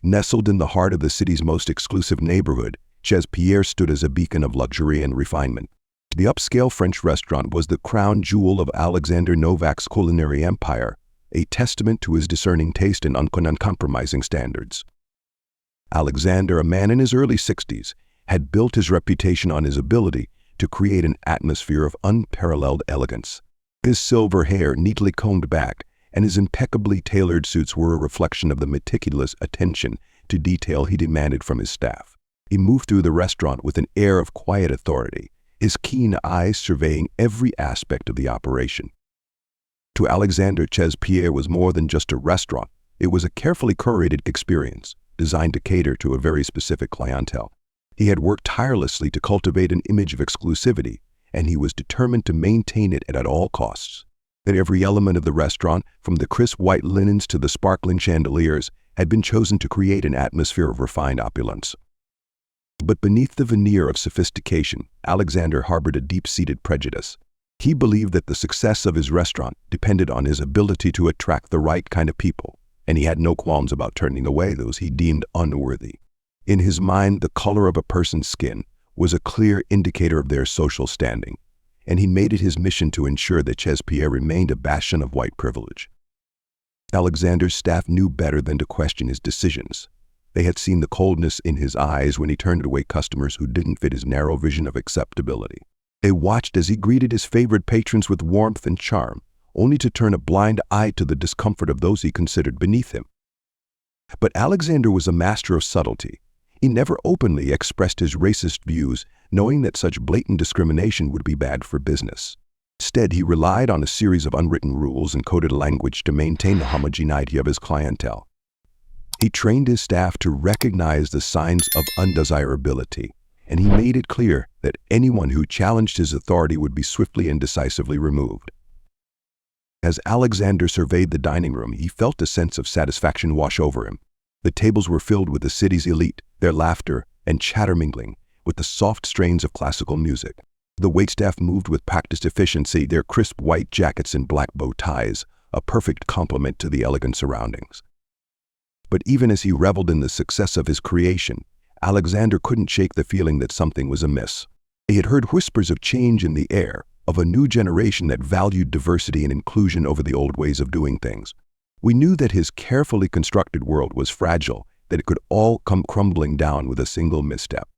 Nestled in the heart of the city's most exclusive neighborhood, Chez Pierre stood as a beacon of luxury and refinement. The upscale French restaurant was the crown jewel of Alexander Novak's culinary empire, a testament to his discerning taste and uncompromising standards. Alexander, a man in his early 60s, had built his reputation on his ability to create an atmosphere of unparalleled elegance. His silver hair neatly combed back and his impeccably tailored suits were a reflection of the meticulous attention to detail he demanded from his staff. He moved through the restaurant with an air of quiet authority, his keen eyes surveying every aspect of the operation. To Alexander, Chez Pierre was more than just a restaurant. It was a carefully curated experience, designed to cater to a very specific clientele. He had worked tirelessly to cultivate an image of exclusivity, and he was determined to maintain it at all costs. That every element of the restaurant, from the crisp white linens to the sparkling chandeliers, had been chosen to create an atmosphere of refined opulence. But beneath the veneer of sophistication, Alexander harbored a deep-seated prejudice. He believed that the success of his restaurant depended on his ability to attract the right kind of people, and he had no qualms about turning away those he deemed unworthy. In his mind, the color of a person's skin was a clear indicator of their social standing, and he made it his mission to ensure that Chez Pierre remained a bastion of white privilege. Alexander's staff knew better than to question his decisions. They had seen the coldness in his eyes when he turned away customers who didn't fit his narrow vision of acceptability. They watched as he greeted his favorite patrons with warmth and charm, only to turn a blind eye to the discomfort of those he considered beneath him. But Alexander was a master of subtlety. He never openly expressed his racist views, knowing that such blatant discrimination would be bad for business. Instead, he relied on a series of unwritten rules and coded language to maintain the homogeneity of his clientele. He trained his staff to recognize the signs of undesirability, and he made it clear that anyone who challenged his authority would be swiftly and decisively removed. As Alexander surveyed the dining room, he felt a sense of satisfaction wash over him. The tables were filled with the city's elite, their laughter and chatter mingling with the soft strains of classical music. The waitstaff moved with practiced efficiency, their crisp white jackets and black bow ties, a perfect complement to the elegant surroundings. But even as he reveled in the success of his creation, Alexander couldn't shake the feeling that something was amiss. He had heard whispers of change in the air, of a new generation that valued diversity and inclusion over the old ways of doing things. We knew that his carefully constructed world was fragile, that it could all come crumbling down with a single misstep.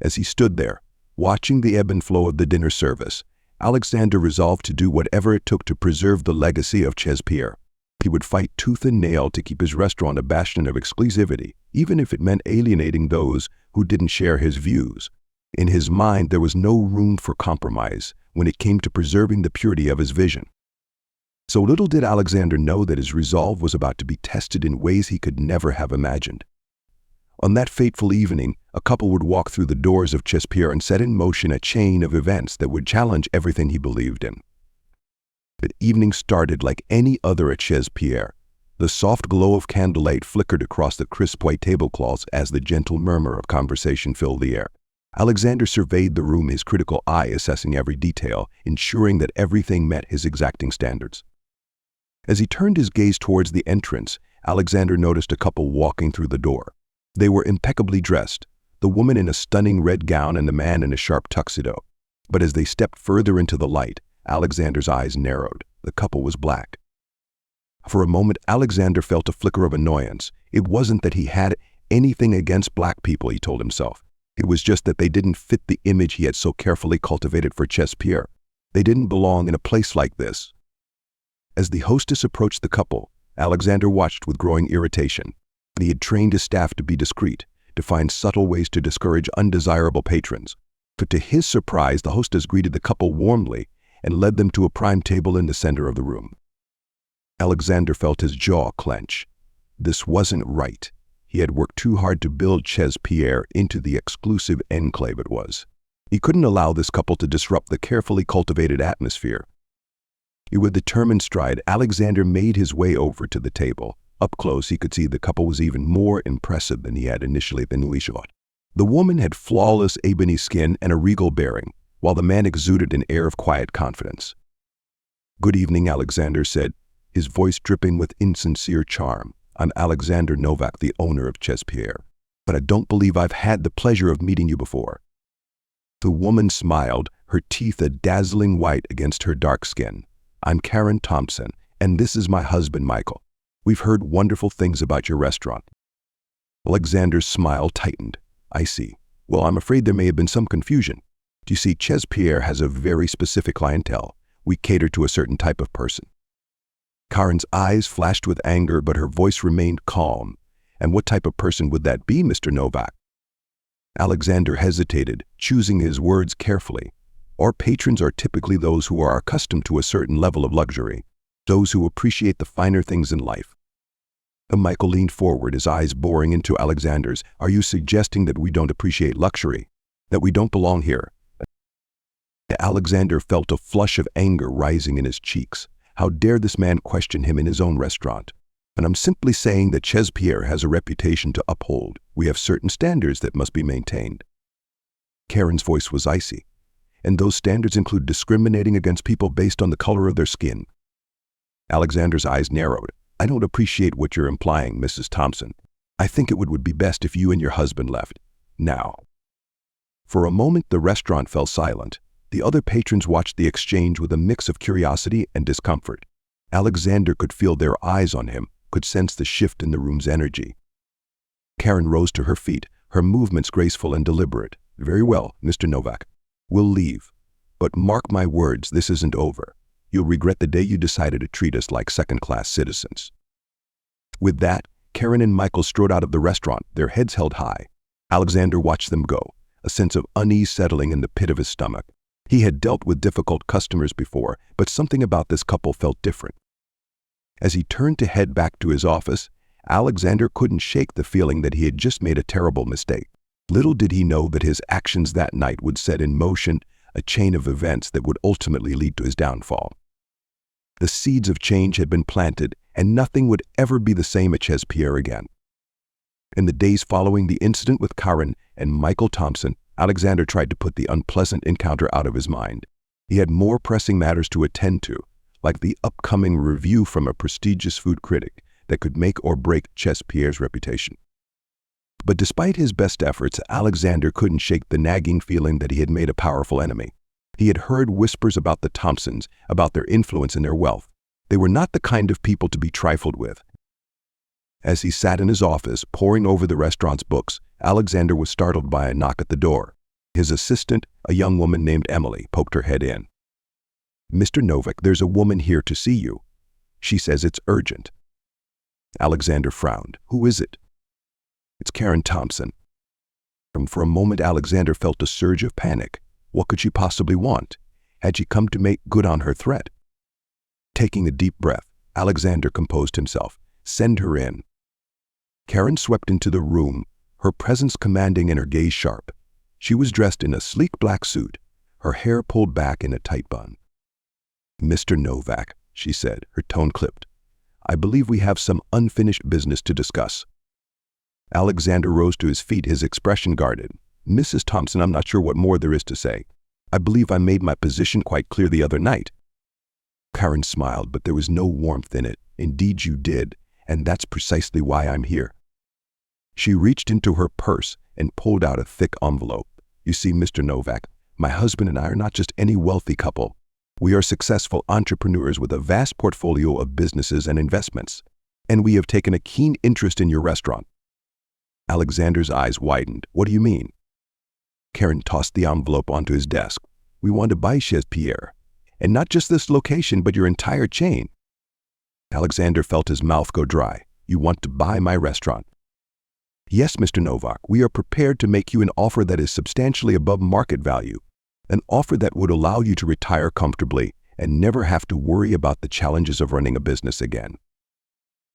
As he stood there, watching the ebb and flow of the dinner service, Alexander resolved to do whatever it took to preserve the legacy of Chez Pierre. He would fight tooth and nail to keep his restaurant a bastion of exclusivity, even if it meant alienating those who didn't share his views. In his mind, there was no room for compromise when it came to preserving the purity of his vision. So little did Alexander know that his resolve was about to be tested in ways he could never have imagined. On that fateful evening, a couple would walk through the doors of Chez Pierre and set in motion a chain of events that would challenge everything he believed in. The evening started like any other at Chez Pierre. The soft glow of candlelight flickered across the crisp white tablecloths as the gentle murmur of conversation filled the air. Alexander surveyed the room, his critical eye assessing every detail, ensuring that everything met his exacting standards. As he turned his gaze towards the entrance, Alexander noticed a couple walking through the door. They were impeccably dressed, the woman in a stunning red gown and the man in a sharp tuxedo. But as they stepped further into the light, Alexander's eyes narrowed. The couple was black. For a moment, Alexander felt a flicker of annoyance. It wasn't that he had anything against black people, he told himself. It was just that they didn't fit the image he had so carefully cultivated for Chez Pierre. They didn't belong in a place like this. As the hostess approached the couple, Alexander watched with growing irritation. He had trained his staff to be discreet, to find subtle ways to discourage undesirable patrons. But to his surprise, the hostess greeted the couple warmly and led them to a prime table in the center of the room. Alexander felt his jaw clench. This wasn't right. He had worked too hard to build Chez Pierre into the exclusive enclave it was. He couldn't allow this couple to disrupt the carefully cultivated atmosphere. With determined stride, Alexander made his way over to the table. Up close, he could see the couple was even more impressive than he had initially been thought. The woman had flawless ebony skin and a regal bearing, while the man exuded an air of quiet confidence. "Good evening," Alexander said, his voice dripping with insincere charm. I'm Alexander Novak, the owner of Pierre. But I don't believe I've had the pleasure of meeting you before." The woman smiled, her teeth a dazzling white against her dark skin. "I'm Karen Thompson, and this is my husband, Michael. We've heard wonderful things about your restaurant." Alexander's smile tightened. "I see. Well, I'm afraid there may have been some confusion. You see, Pierre has a very specific clientele. We cater to a certain type of person." Karen's eyes flashed with anger, but her voice remained calm. "And what type of person would that be, Mr. Novak?" Alexander hesitated, choosing his words carefully. "Our patrons are typically those who are accustomed to a certain level of luxury, those who appreciate the finer things in life." Michael leaned forward, his eyes boring into Alexander's. "Are you suggesting that we don't appreciate luxury? That we don't belong here?" Alexander felt a flush of anger rising in his cheeks. How dare this man question him in his own restaurant? "And I'm simply saying that Pierre has a reputation to uphold. We have certain standards that must be maintained." Karen's voice was icy. "And those standards include discriminating against people based on the color of their skin." Alexander's eyes narrowed. "I don't appreciate what you're implying, Mrs. Thompson. I think it would be best if you and your husband left now." For a moment, the restaurant fell silent. The other patrons watched the exchange with a mix of curiosity and discomfort. Alexander could feel their eyes on him, could sense the shift in the room's energy. Karen rose to her feet, her movements graceful and deliberate. "Very well, Mr. Novak. We'll leave. But mark my words, this isn't over. You'll regret the day you decided to treat us like second-class citizens." With that, Karen and Michael strode out of the restaurant, their heads held high. Alexander watched them go, a sense of unease settling in the pit of his stomach. He had dealt with difficult customers before, but something about this couple felt different. As he turned to head back to his office, Alexander couldn't shake the feeling that he had just made a terrible mistake. Little did he know that his actions that night would set in motion a chain of events that would ultimately lead to his downfall. The seeds of change had been planted, and nothing would ever be the same at Pierre again. In the days following the incident with Karen and Michael Thompson, Alexander tried to put the unpleasant encounter out of his mind. He had more pressing matters to attend to, like the upcoming review from a prestigious food critic that could make or break Pierre's reputation. But despite his best efforts, Alexander couldn't shake the nagging feeling that he had made a powerful enemy. He had heard whispers about the Thompsons, about their influence and their wealth. They were not the kind of people to be trifled with. As he sat in his office, poring over the restaurant's books, Alexander was startled by a knock at the door. His assistant, a young woman named Emily, poked her head in. "Mr. Novak, there's a woman here to see you. She says it's urgent." Alexander frowned. "Who is it?" "It's Karen Thompson." For a moment, Alexander felt a surge of panic. What could she possibly want? Had she come to make good on her threat? Taking a deep breath, Alexander composed himself. "Send her in." Karen swept into the room, her presence commanding and her gaze sharp. She was dressed in a sleek black suit, her hair pulled back in a tight bun. "Mr. Novak," she said, her tone clipped, "I believe we have some unfinished business to discuss." Alexander rose to his feet, his expression guarded. "Mrs. Thompson, I'm not sure what more there is to say. I believe I made my position quite clear the other night." Karen smiled, but there was no warmth in it. "Indeed you did, and that's precisely why I'm here." She reached into her purse and pulled out a thick envelope. "You see, Mr. Novak, my husband and I are not just any wealthy couple. We are successful entrepreneurs with a vast portfolio of businesses and investments, and we have taken a keen interest in your restaurant." Alexander's eyes widened. "What do you mean?" Karen tossed the envelope onto his desk. "We want to buy Pierre, and not just this location, but your entire chain." Alexander felt his mouth go dry. "You want to buy my restaurant?" "Yes, Mr. Novak, we are prepared to make you an offer that is substantially above market value, an offer that would allow you to retire comfortably and never have to worry about the challenges of running a business again."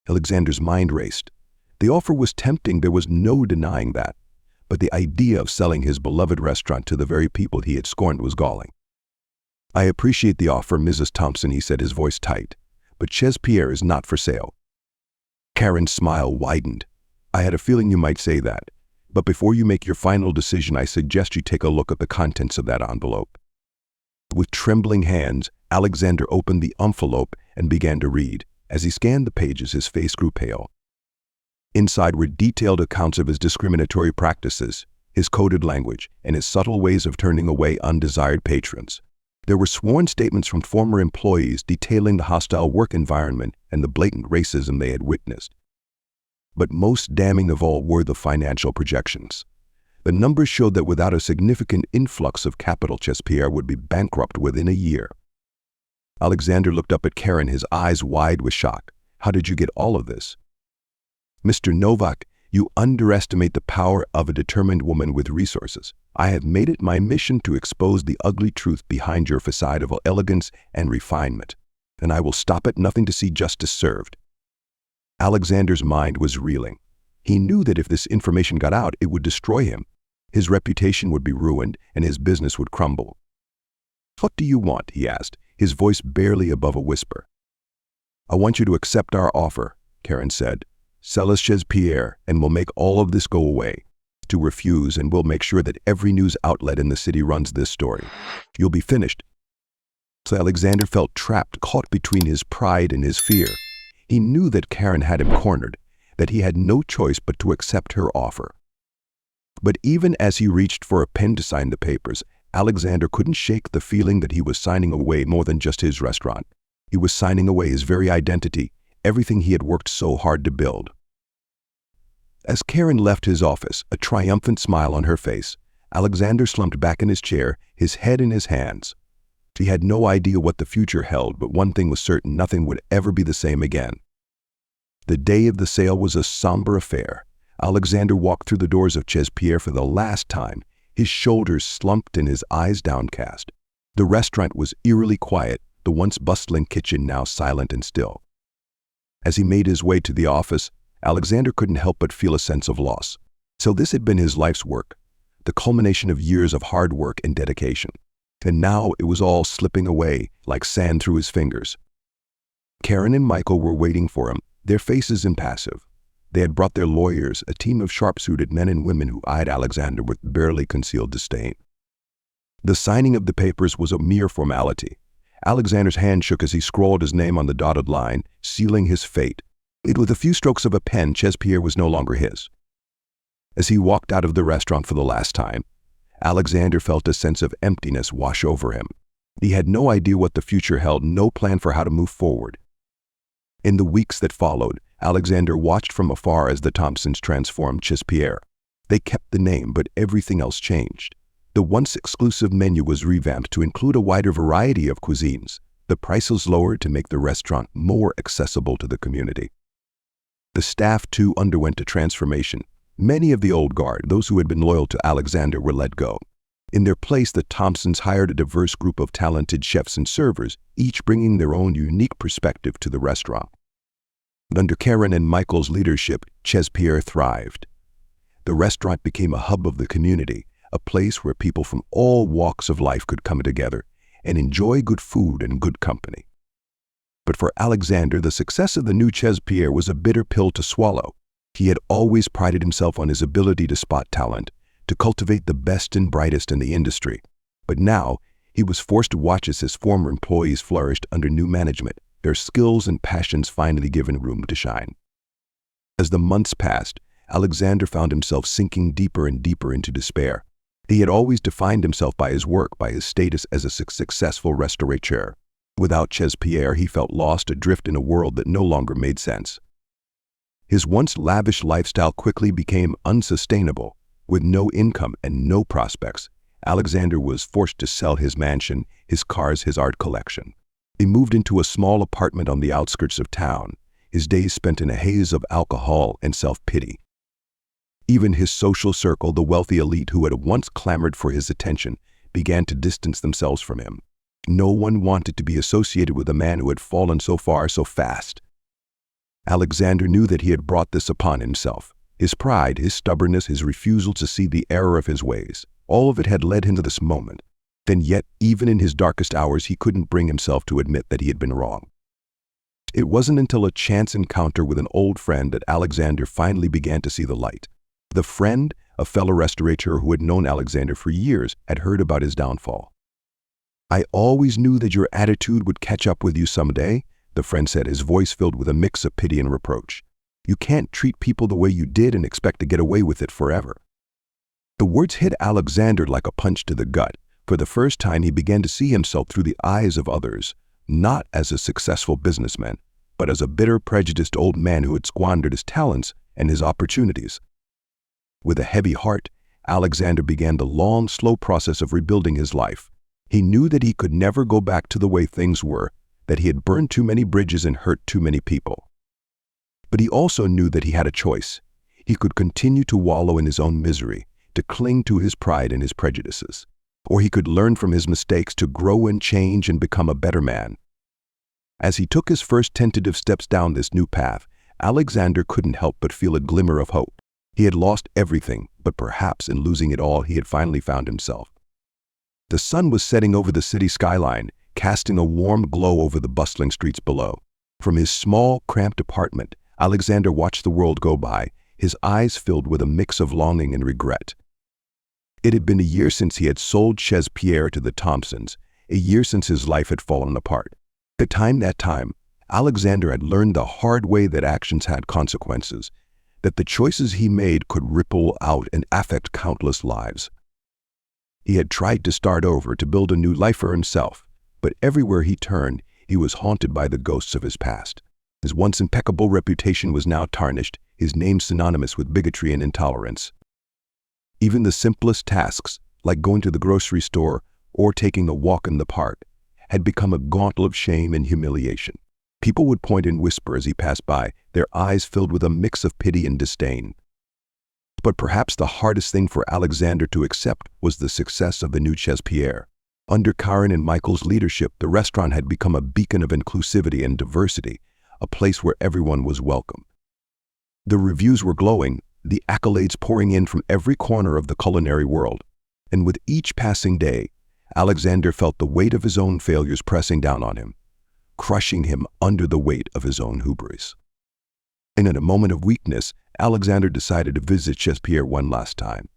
Alexander's mind raced. The offer was tempting, there was no denying that, but the idea of selling his beloved restaurant to the very people he had scorned was galling. "I appreciate the offer, Mrs. Thompson," he said, his voice tight, "but Pierre is not for sale." Karen's smile widened. "I had a feeling you might say that, but before you make your final decision, I suggest you take a look at the contents of that envelope." With trembling hands, Alexander opened the envelope and began to read. As he scanned the pages, his face grew pale. Inside were detailed accounts of his discriminatory practices, his coded language, and his subtle ways of turning away undesired patrons. There were sworn statements from former employees detailing the hostile work environment and the blatant racism they had witnessed. But most damning of all were the financial projections. The numbers showed that without a significant influx of capital, Chespierre would be bankrupt within a year. Alexander looked up at Karen, his eyes wide with shock. "How did you get all of this?" "Mr. Novak, you underestimate the power of a determined woman with resources. I have made it my mission to expose the ugly truth behind your facade of elegance and refinement, and I will stop at nothing to see justice served." Alexander's mind was reeling. He knew that if this information got out, it would destroy him. His reputation would be ruined, and his business would crumble. "What do you want?" he asked, his voice barely above a whisper. "I want you to accept our offer," Karen said. "Sell us Chespierre, and we'll make all of this go away. To refuse, and we'll make sure that every news outlet in the city runs this story. You'll be finished." So Alexander felt trapped, caught between his pride and his fear. He knew that Karen had him cornered, that he had no choice but to accept her offer. But even as he reached for a pen to sign the papers, Alexander couldn't shake the feeling that he was signing away more than just his restaurant. He was signing away his very identity, everything he had worked so hard to build. As Karen left his office, a triumphant smile on her face, Alexander slumped back in his chair, his head in his hands. He had no idea what the future held, but one thing was certain: nothing would ever be the same again. The day of the sale was a somber affair. Alexander walked through the doors of Chespierre for the last time, his shoulders slumped and his eyes downcast. The restaurant was eerily quiet, the once bustling kitchen now silent and still. As he made his way to the office, Alexander couldn't help but feel a sense of loss. So this had been his life's work, the culmination of years of hard work and dedication. And now it was all slipping away like sand through his fingers. Karen and Michael were waiting for him, their faces impassive. They had brought their lawyers, a team of sharp-suited men and women who eyed Alexander with barely concealed disdain. The signing of the papers was a mere formality. Alexander's hand shook as he scrawled his name on the dotted line, sealing his fate. With a few strokes of a pen, Chespierre was no longer his. As he walked out of the restaurant for the last time, Alexander felt a sense of emptiness wash over him. He had no idea what the future held, no plan for how to move forward. In the weeks that followed, Alexander watched from afar as the Thompsons transformed Chespierre. They kept the name, but everything else changed. The once exclusive menu was revamped to include a wider variety of cuisines. The price was lowered to make the restaurant more accessible to the community. The staff, too, underwent a transformation. Many of the old guard, those who had been loyal to Alexander, were let go. In their place, the Thompsons hired a diverse group of talented chefs and servers, each bringing their own unique perspective to the restaurant. Under Karen and Michael's leadership, Chespierre thrived. The restaurant became a hub of the community, a place where people from all walks of life could come together and enjoy good food and good company. But for Alexander, the success of the new Chespierre was a bitter pill to swallow. He had always prided himself on his ability to spot talent, to cultivate the best and brightest in the industry. But now, he was forced to watch as his former employees flourished under new management, their skills and passions finally given room to shine. As the months passed, Alexander found himself sinking deeper and deeper into despair. He had always defined himself by his work, by his status as a successful restaurateur. Without Chespierre, he felt lost, adrift in a world that no longer made sense. His once lavish lifestyle quickly became unsustainable. With no income and no prospects, Alexander was forced to sell his mansion, his cars, his art collection. He moved into a small apartment on the outskirts of town, his days spent in a haze of alcohol and self-pity. Even his social circle, the wealthy elite who had once clamored for his attention, began to distance themselves from him. No one wanted to be associated with a man who had fallen so far so fast. Alexander knew that he had brought this upon himself. His pride, his stubbornness, his refusal to see the error of his ways, all of it had led him to this moment. Then yet, even in his darkest hours, he couldn't bring himself to admit that he had been wrong. It wasn't until a chance encounter with an old friend that Alexander finally began to see the light. The friend, a fellow restaurateur who had known Alexander for years, had heard about his downfall. "I always knew that your attitude would catch up with you someday," the friend said, his voice filled with a mix of pity and reproach. You can't treat people the way you did and expect to get away with it forever. The words hit Alexander like a punch to the gut. For the first time, he began to see himself through the eyes of others, not as a successful businessman, but as a bitter, prejudiced old man who had squandered his talents and his opportunities. With a heavy heart, Alexander began the long, slow process of rebuilding his life. He knew that he could never go back to the way things were, that he had burned too many bridges and hurt too many people. But he also knew that he had a choice. He could continue to wallow in his own misery, to cling to his pride and his prejudices. Or he could learn from his mistakes to grow and change and become a better man. As he took his first tentative steps down this new path, Alexander couldn't help but feel a glimmer of hope. He had lost everything, but perhaps in losing it all, he had finally found himself. The sun was setting over the city skyline, casting a warm glow over the bustling streets below. From his small, cramped apartment, Alexander watched the world go by, his eyes filled with a mix of longing and regret. It had been a year since he had sold Chez Pierre to the Thompsons, a year since his life had fallen apart. That time, Alexander had learned the hard way that actions had consequences, that the choices he made could ripple out and affect countless lives. He had tried to start over, to build a new life for himself, but everywhere he turned, he was haunted by the ghosts of his past. His once impeccable reputation was now tarnished, his name synonymous with bigotry and intolerance. Even the simplest tasks, like going to the grocery store or taking a walk in the park, had become a gauntlet of shame and humiliation. People would point and whisper as he passed by, their eyes filled with a mix of pity and disdain. But perhaps the hardest thing for Alexander to accept was the success of the new Chez Pierre. Under Karen and Michael's leadership, the restaurant had become a beacon of inclusivity and diversity, a place where everyone was welcome. The reviews were glowing, the accolades pouring in from every corner of the culinary world. And with each passing day, Alexander felt the weight of his own failures pressing down on him, crushing him under the weight of his own hubris. And in a moment of weakness, Alexander decided to visit Chez Pierre one last time.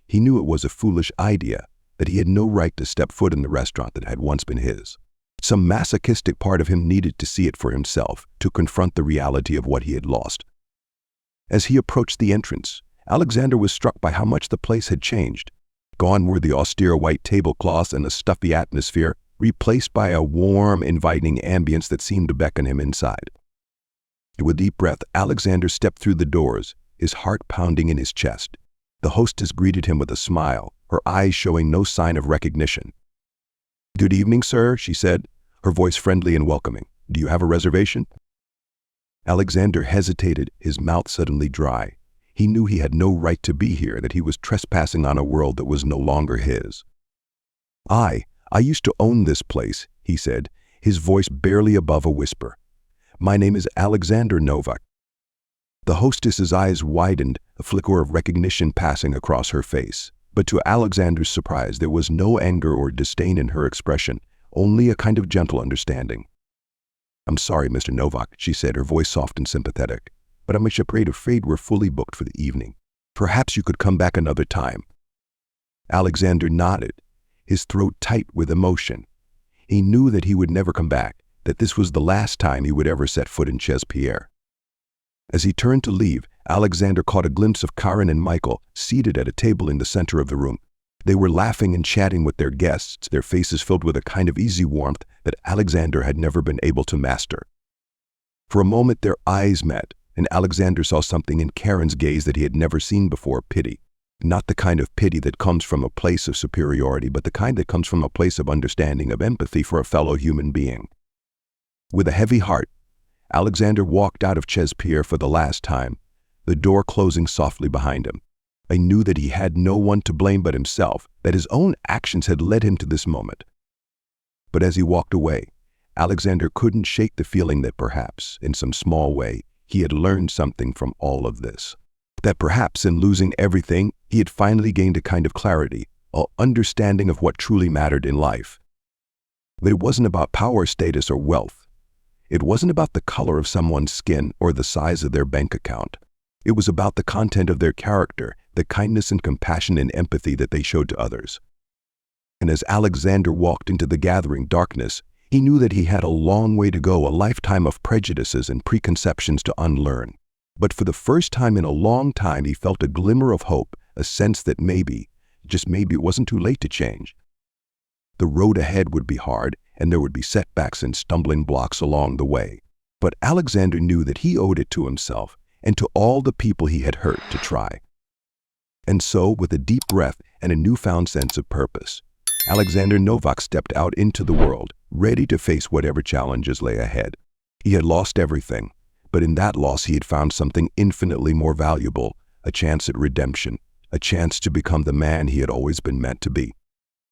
He knew it was a foolish idea, that he had no right to step foot in the restaurant that had once been his. Some masochistic part of him needed to see it for himself, to confront the reality of what he had lost. As he approached the entrance, Alexander was struck by how much the place had changed. Gone were the austere white tablecloths and the stuffy atmosphere, replaced by a warm, inviting ambience that seemed to beckon him inside. With a deep breath, Alexander stepped through the doors, his heart pounding in his chest. The hostess greeted him with a smile, her eyes showing no sign of recognition. "Good evening, sir," she said, her voice friendly and welcoming. "Do you have a reservation?" Alexander hesitated, his mouth suddenly dry. He knew he had no right to be here, that he was trespassing on a world that was no longer his. I used to own this place," he said, his voice barely above a whisper. "My name is Alexander Novak." The hostess's eyes widened, a flicker of recognition passing across her face. But to Alexander's surprise, there was no anger or disdain in her expression, only a kind of gentle understanding. "I'm sorry, Mr. Novak," she said, her voice soft and sympathetic, "but I'm afraid we're fully booked for the evening. Perhaps you could come back another time." Alexander nodded, his throat tight with emotion. He knew that he would never come back, that this was the last time he would ever set foot in Chez Pierre. As he turned to leave, Alexander caught a glimpse of Karen and Michael seated at a table in the center of the room. They were laughing and chatting with their guests, their faces filled with a kind of easy warmth that Alexander had never been able to master. For a moment their eyes met, and Alexander saw something in Karen's gaze that he had never seen before: pity. Not the kind of pity that comes from a place of superiority, but the kind that comes from a place of understanding, of empathy for a fellow human being. With a heavy heart, Alexander walked out of Chez Pierre for the last time, the door closing softly behind him. He knew that he had no one to blame but himself, that his own actions had led him to this moment. But as he walked away, Alexander couldn't shake the feeling that perhaps, in some small way, he had learned something from all of this. That perhaps in losing everything, he had finally gained a kind of clarity, an understanding of what truly mattered in life. That it wasn't about power, status, or wealth. It wasn't about the color of someone's skin or the size of their bank account. It was about the content of their character, the kindness and compassion and empathy that they showed to others. And as Alexander walked into the gathering darkness, he knew that he had a long way to go, a lifetime of prejudices and preconceptions to unlearn. But for the first time in a long time, he felt a glimmer of hope, a sense that maybe, just maybe, it wasn't too late to change. The road ahead would be hard, and there would be setbacks and stumbling blocks along the way. But Alexander knew that he owed it to himself and to all the people he had hurt to try. And so, with a deep breath and a newfound sense of purpose, Alexander Novak stepped out into the world, ready to face whatever challenges lay ahead. He had lost everything, but in that loss he had found something infinitely more valuable, a chance at redemption, a chance to become the man he had always been meant to be.